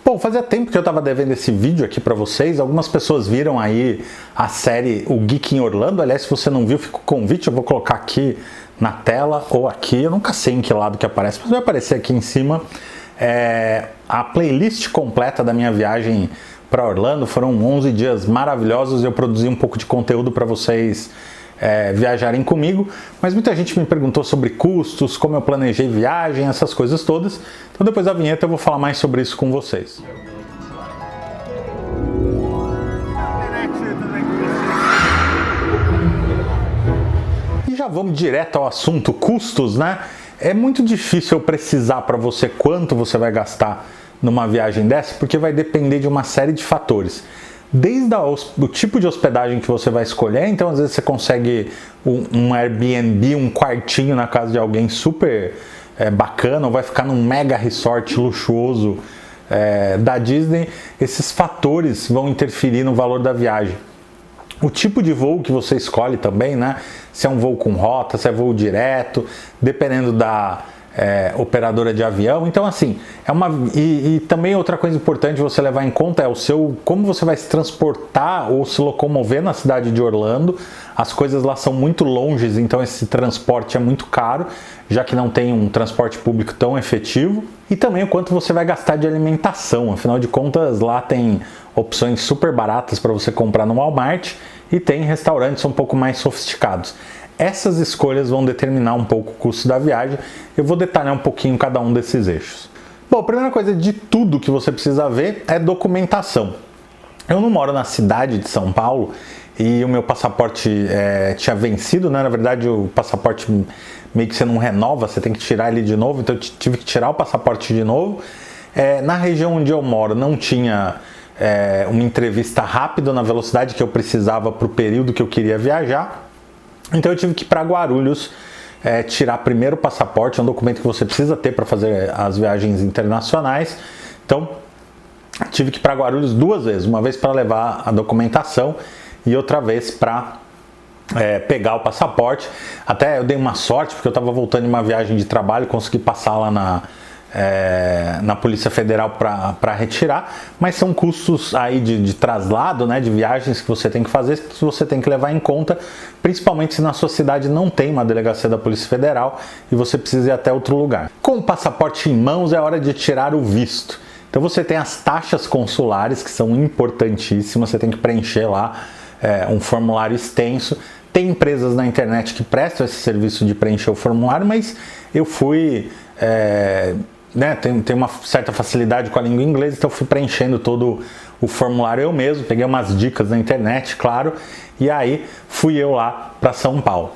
Bom, fazia tempo que eu estava devendo esse vídeo aqui para vocês. Algumas pessoas viram aí a série O Geek em Orlando. Aliás, se você não viu, fica o convite. Eu vou colocar aqui na tela ou aqui. Eu nunca sei em que lado que aparece, mas vai aparecer aqui em cima. A playlist completa da minha viagem para Orlando. Foram 11 dias maravilhosos. Eu produzi um pouco de conteúdo para vocês viajarem comigo, mas muita gente me perguntou sobre custos, como eu planejei viagem, essas coisas todas. Então depois da vinheta eu vou falar mais sobre isso com vocês. E já vamos direto ao assunto, custos, né? É muito difícil eu precisar para você quanto você vai gastar numa viagem dessa, porque vai depender de uma série de fatores. Desde o tipo de hospedagem que você vai escolher, então às vezes você consegue um Airbnb, um quartinho na casa de alguém super bacana, ou vai ficar num mega resort luxuoso da Disney. Esses fatores vão interferir no valor da viagem. O tipo de voo que você escolhe também, né? Se é um voo com rota, se é voo direto, dependendo da operadora de avião. Então assim, e também outra coisa importante você levar em conta é como você vai se transportar ou se locomover na cidade de Orlando. As coisas lá são muito longes, então esse transporte é muito caro, já que não tem um transporte público tão efetivo. E também o quanto você vai gastar de alimentação, afinal de contas lá tem opções super baratas para você comprar no Walmart e tem restaurantes um pouco mais sofisticados. Essas escolhas vão determinar um pouco o custo da viagem. Eu vou detalhar um pouquinho cada um desses eixos. Bom, a primeira coisa de tudo que você precisa ver é documentação. Eu não moro na cidade de São Paulo e o meu passaporte tinha vencido, né? Na verdade, o passaporte meio que você não renova, você tem que tirar ele de novo, então eu tive que tirar o passaporte de novo. Na região onde eu moro não tinha uma entrevista rápida na velocidade que eu precisava para o período que eu queria viajar. Então eu tive que ir para Guarulhos tirar primeiro o passaporte, é um documento que você precisa ter para fazer as viagens internacionais. Então tive que ir para Guarulhos duas vezes, uma vez para levar a documentação e outra vez para pegar o passaporte. Até eu dei uma sorte porque eu estava voltando de uma viagem de trabalho, consegui passar lá na Polícia Federal para retirar, mas são custos aí de traslado, né, de viagens que você tem que fazer, que você tem que levar em conta, principalmente se na sua cidade não tem uma delegacia da Polícia Federal e você precisa ir até outro lugar. Com o passaporte em mãos é hora de tirar o visto. Então você tem as taxas consulares, que são importantíssimas, você tem que preencher lá um formulário extenso. Tem empresas na internet que prestam esse serviço de preencher o formulário, mas eu fui... tem uma certa facilidade com a língua inglesa, então eu fui preenchendo todo o formulário eu mesmo, peguei umas dicas na internet, claro, e aí fui eu lá para São Paulo.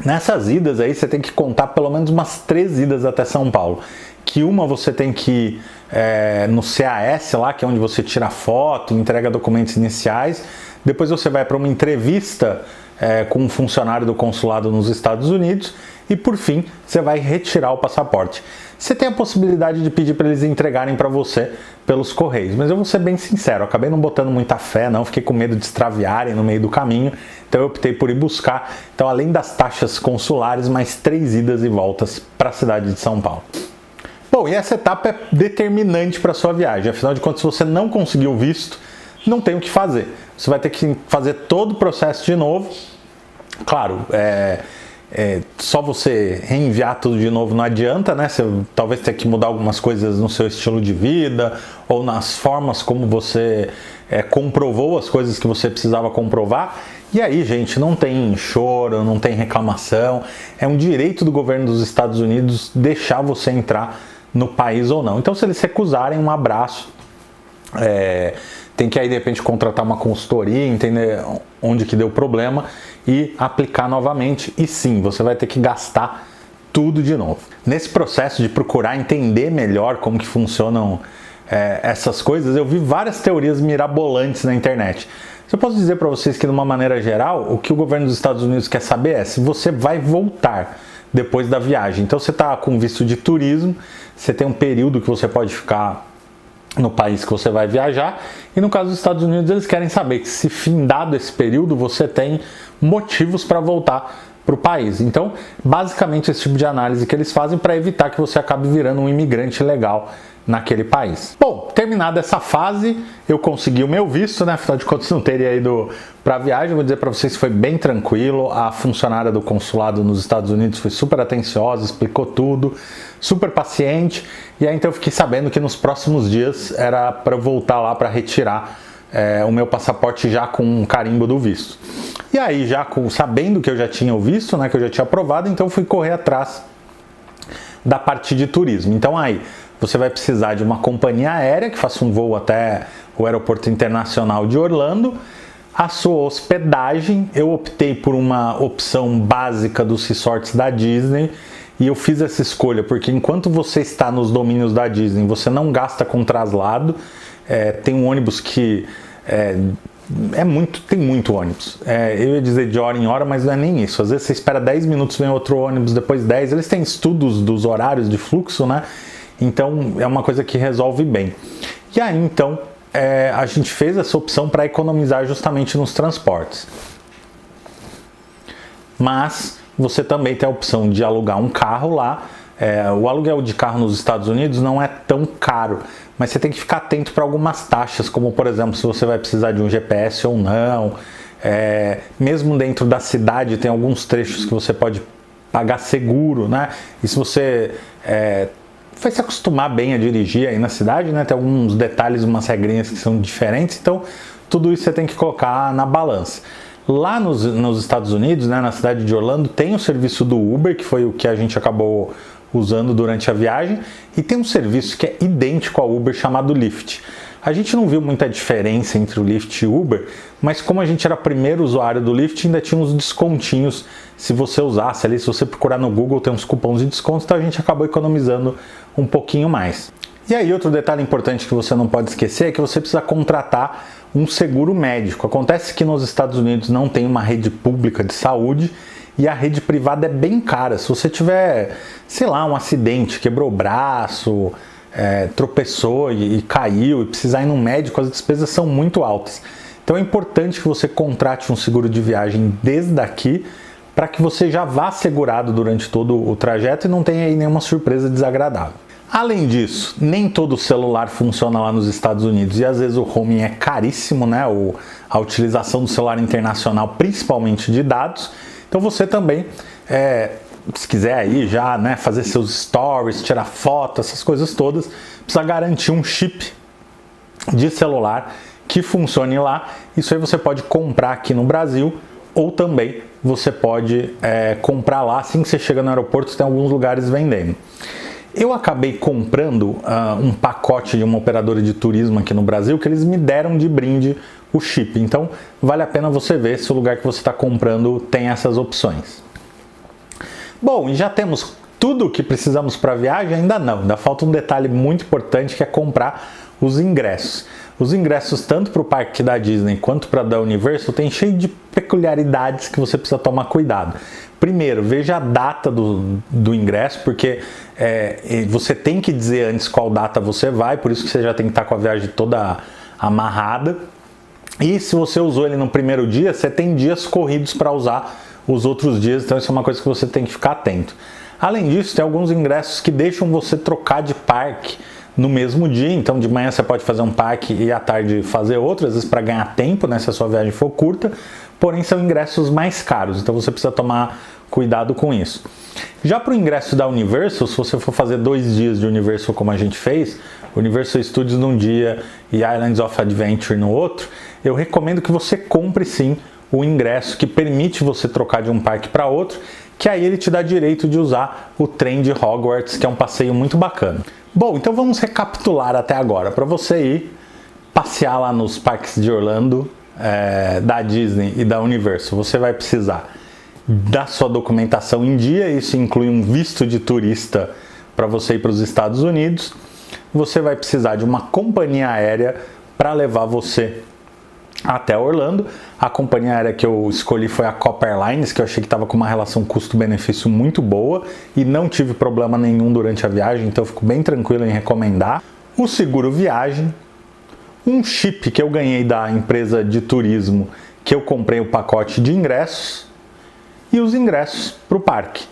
Nessas idas aí você tem que contar pelo menos umas 3 idas até São Paulo, que uma você tem que ir no CAS lá, que é onde você tira foto, entrega documentos iniciais, depois você vai para uma entrevista com um funcionário do consulado nos Estados Unidos e por fim você vai retirar o passaporte. Você tem a possibilidade de pedir para eles entregarem para você pelos correios, mas eu vou ser bem sincero, eu acabei não botando muita fé, não, fiquei com medo de extraviarem no meio do caminho, então eu optei por ir buscar. Então além das taxas consulares, mais 3 idas e voltas para a cidade de São Paulo. Bom, e essa etapa é determinante para a sua viagem, afinal de contas se você não conseguiu o visto, não tem o que fazer. Você vai ter que fazer todo o processo de novo. Claro, só você reenviar tudo de novo não adianta, né? Você talvez tenha que mudar algumas coisas no seu estilo de vida ou nas formas como você comprovou as coisas que você precisava comprovar. E aí, gente, não tem choro, não tem reclamação. É um direito do governo dos Estados Unidos deixar você entrar no país ou não. Então, se eles recusarem, um abraço. Tem que aí de repente contratar uma consultoria, entender onde que deu problema e aplicar novamente. E sim, você vai ter que gastar tudo de novo. Nesse processo de procurar entender melhor como que funcionam essas coisas, eu vi várias teorias mirabolantes na internet. Eu posso dizer para vocês que de uma maneira geral, o que o governo dos Estados Unidos quer saber é se você vai voltar depois da viagem. Então você está com visto de turismo, você tem um período que você pode ficar no país que você vai viajar, e no caso dos Estados Unidos eles querem saber que se findado esse período você tem motivos para voltar para o país. Então, basicamente esse tipo de análise que eles fazem para evitar que você acabe virando um imigrante ilegal naquele país. Bom, terminada essa fase, eu consegui o meu visto, né? Afinal de contas, não teria ido para a viagem. Vou dizer para vocês que foi bem tranquilo. A funcionária do consulado nos Estados Unidos foi super atenciosa, explicou tudo, super paciente. E aí então eu fiquei sabendo que nos próximos dias era para eu voltar lá para retirar o meu passaporte já com um carimbo do visto. E aí, sabendo que eu já tinha o visto, né, que eu já tinha aprovado, então fui correr atrás da parte de turismo. Então aí, você vai precisar de uma companhia aérea que faça um voo até o Aeroporto Internacional de Orlando. A sua hospedagem, eu optei por uma opção básica dos resorts da Disney. E eu fiz essa escolha porque enquanto você está nos domínios da Disney, você não gasta com traslado. Tem um ônibus que tem muito ônibus. Eu ia dizer de hora em hora, mas não é nem isso. Às vezes você espera 10 minutos, vem outro ônibus, depois 10. Eles têm estudos dos horários de fluxo, né? Então é uma coisa que resolve bem. E aí então a gente fez essa opção para economizar justamente nos transportes. Mas você também tem a opção de alugar um carro lá. O aluguel de carro nos Estados Unidos não é tão caro, mas você tem que ficar atento para algumas taxas, como por exemplo, se você vai precisar de um GPS ou não. Mesmo dentro da cidade tem alguns trechos que você pode pagar seguro, né? E se você vai se acostumar bem a dirigir aí na cidade, né? Tem alguns detalhes, umas regrinhas que são diferentes, então tudo isso você tem que colocar na balança. Lá nos Estados Unidos, né, na cidade de Orlando, tem o serviço do Uber, que foi o que a gente acabou usando durante a viagem, e tem um serviço que é idêntico ao Uber chamado Lyft. A gente não viu muita diferença entre o Lyft e o Uber, mas como a gente era primeiro usuário do Lyft, ainda tinha uns descontinhos se você usasse ali, se você procurar no Google tem uns cupons de desconto, então a gente acabou economizando um pouquinho mais. E aí outro detalhe importante que você não pode esquecer é que você precisa contratar um seguro médico. Acontece que nos Estados Unidos não tem uma rede pública de saúde e a rede privada é bem cara. Se você tiver, sei lá, um acidente, quebrou o braço, tropeçou e caiu e precisar ir no médico, as despesas são muito altas. Então é importante que você contrate um seguro de viagem desde aqui para que você já vá segurado durante todo o trajeto e não tenha aí nenhuma surpresa desagradável. Além disso, nem todo celular funciona lá nos Estados Unidos e às vezes o roaming é caríssimo, né? A utilização do celular internacional, principalmente de dados. Então você também, se quiser aí já, né, fazer seus stories, tirar foto, essas coisas todas, precisa garantir um chip de celular que funcione lá. Isso aí você pode comprar aqui no Brasil ou também você pode comprar lá. Assim que você chega no aeroporto, tem alguns lugares vendendo. Eu acabei comprando um pacote de uma operadora de turismo aqui no Brasil que eles me deram de brinde o chip. Então vale a pena você ver se o lugar que você está comprando tem essas opções. Bom, e já temos tudo o que precisamos para a viagem? Ainda não, ainda falta um detalhe muito importante que é comprar os ingressos. Os ingressos tanto para o parque da Disney quanto para da Universal tem cheio de peculiaridades que você precisa tomar cuidado. Primeiro, veja a data do ingresso, porque você tem que dizer antes qual data você vai, por isso que você já tem que estar com a viagem toda amarrada. E se você usou ele no primeiro dia, você tem dias corridos para usar os outros dias, então isso é uma coisa que você tem que ficar atento. Além disso, tem alguns ingressos que deixam você trocar de parque no mesmo dia, então de manhã você pode fazer um parque e à tarde fazer outro, às vezes para ganhar tempo, né, se a sua viagem for curta, porém são ingressos mais caros, então você precisa tomar cuidado com isso. Já para o ingresso da Universal, se você for fazer 2 dias de Universal como a gente fez, Universal Studios num dia e Islands of Adventure no outro, eu recomendo que você compre sim o ingresso que permite você trocar de um parque para outro, que aí ele te dá direito de usar o trem de Hogwarts, que é um passeio muito bacana. Bom, então vamos recapitular até agora. Para você ir passear lá nos parques de Orlando, da Disney e da Universal, você vai precisar da sua documentação em dia, isso inclui um visto de turista para você ir para os Estados Unidos. Você vai precisar de uma companhia aérea para levar você até Orlando. A companhia aérea que eu escolhi foi a Copa Airlines, que eu achei que estava com uma relação custo-benefício muito boa e não tive problema nenhum durante a viagem, então eu fico bem tranquilo em recomendar. O seguro viagem, um chip que eu ganhei da empresa de turismo, que eu comprei o pacote de ingressos, e os ingressos para o parque.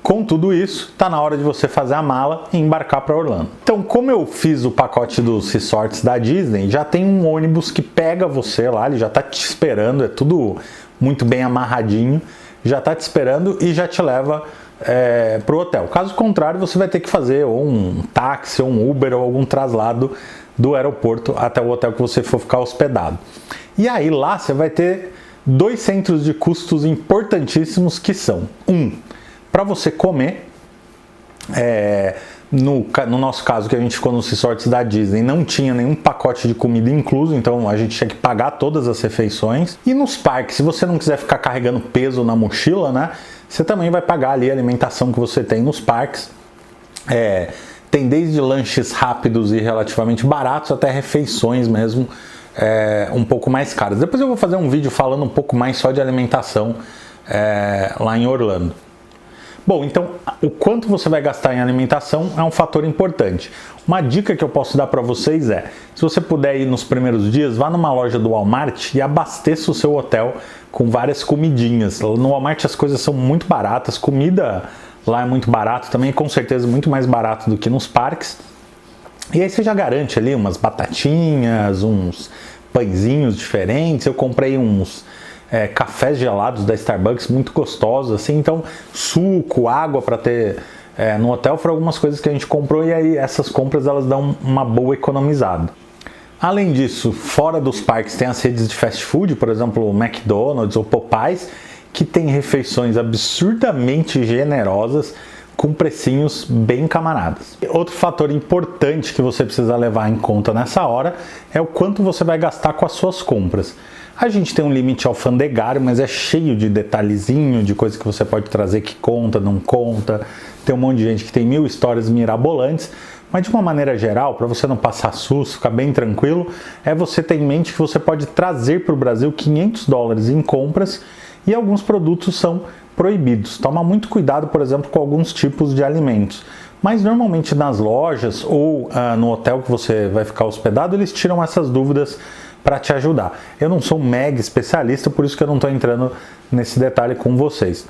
Com tudo isso, está na hora de você fazer a mala e embarcar para Orlando. Então, como eu fiz o pacote dos resorts da Disney, já tem um ônibus que pega você lá, ele já está te esperando, é tudo muito bem amarradinho, já está te esperando e já te leva para o hotel. Caso contrário, você vai ter que fazer ou um táxi, ou um Uber, ou algum traslado do aeroporto até o hotel que você for ficar hospedado. E aí lá você vai ter 2 centros de custos importantíssimos que são: para você comer, no nosso caso que a gente ficou nos resorts da Disney, não tinha nenhum pacote de comida incluso, então a gente tinha que pagar todas as refeições. E nos parques, se você não quiser ficar carregando peso na mochila, né, você também vai pagar ali a alimentação que você tem nos parques. Tem desde lanches rápidos e relativamente baratos até refeições mesmo um pouco mais caras. Depois eu vou fazer um vídeo falando um pouco mais só de alimentação lá em Orlando. Bom, então o quanto você vai gastar em alimentação é um fator importante. Uma dica que eu posso dar para vocês se você puder ir nos primeiros dias, vá numa loja do Walmart e abasteça o seu hotel com várias comidinhas. No Walmart as coisas são muito baratas, comida lá é muito barato também, com certeza muito mais barato do que nos parques. E aí você já garante ali umas batatinhas, uns pãezinhos diferentes. Eu comprei uns cafés gelados da Starbucks muito gostosos, assim, então suco, água para ter no hotel foram algumas coisas que a gente comprou, e aí essas compras elas dão uma boa economizada. Além disso, fora dos parques tem as redes de fast food, por exemplo, o McDonald's ou Popeyes, que tem refeições absurdamente generosas com precinhos bem camaradas. Outro fator importante que você precisa levar em conta nessa hora é o quanto você vai gastar com as suas compras. A gente tem um limite alfandegário, mas é cheio de detalhezinho, de coisa que você pode trazer que conta, não conta. Tem um monte de gente que tem 1000 histórias mirabolantes, mas de uma maneira geral, para você não passar susto, ficar bem tranquilo, você ter em mente que você pode trazer para o Brasil $500 em compras e alguns produtos são proibidos. Toma muito cuidado, por exemplo, com alguns tipos de alimentos. Mas normalmente nas lojas ou no hotel que você vai ficar hospedado, eles tiram essas dúvidas para te ajudar. Eu não sou um mega especialista, por isso que eu não estou entrando nesse detalhe com vocês.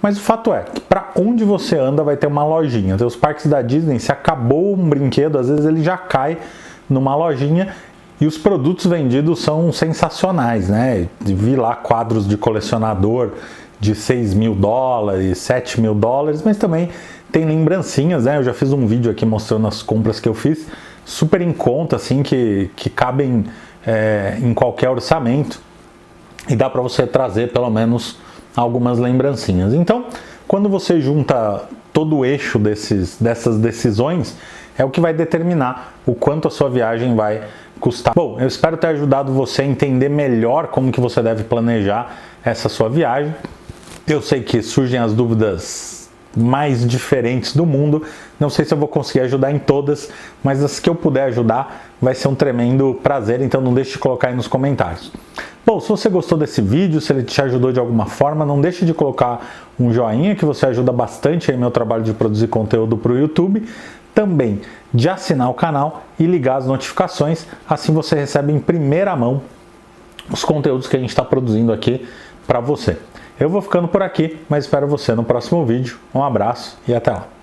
Mas o fato é que para onde você anda vai ter uma lojinha. Então, os parques da Disney, se acabou um brinquedo, às vezes ele já cai numa lojinha. E os produtos vendidos são sensacionais, né? Vi lá quadros de colecionador de $6.000, $7.000, mas também tem lembrancinhas, né? Eu já fiz um vídeo aqui mostrando as compras que eu fiz, super em conta, assim, que cabem em qualquer orçamento, e dá para você trazer pelo menos algumas lembrancinhas. Então, quando você junta todo o eixo dessas decisões, é o que vai determinar o quanto a sua viagem vai custar. Bom, eu espero ter ajudado você a entender melhor como que você deve planejar essa sua viagem. Eu sei que surgem as dúvidas mais diferentes do mundo, não sei se eu vou conseguir ajudar em todas, mas as que eu puder ajudar vai ser um tremendo prazer, então não deixe de colocar aí nos comentários. Bom, se você gostou desse vídeo, se ele te ajudou de alguma forma, não deixe de colocar um joinha, que você ajuda bastante aí meu trabalho de produzir conteúdo para o YouTube. Também de assinar o canal e ligar as notificações, assim você recebe em primeira mão os conteúdos que a gente está produzindo aqui para você. Eu vou ficando por aqui, mas espero você no próximo vídeo. Um abraço e até lá!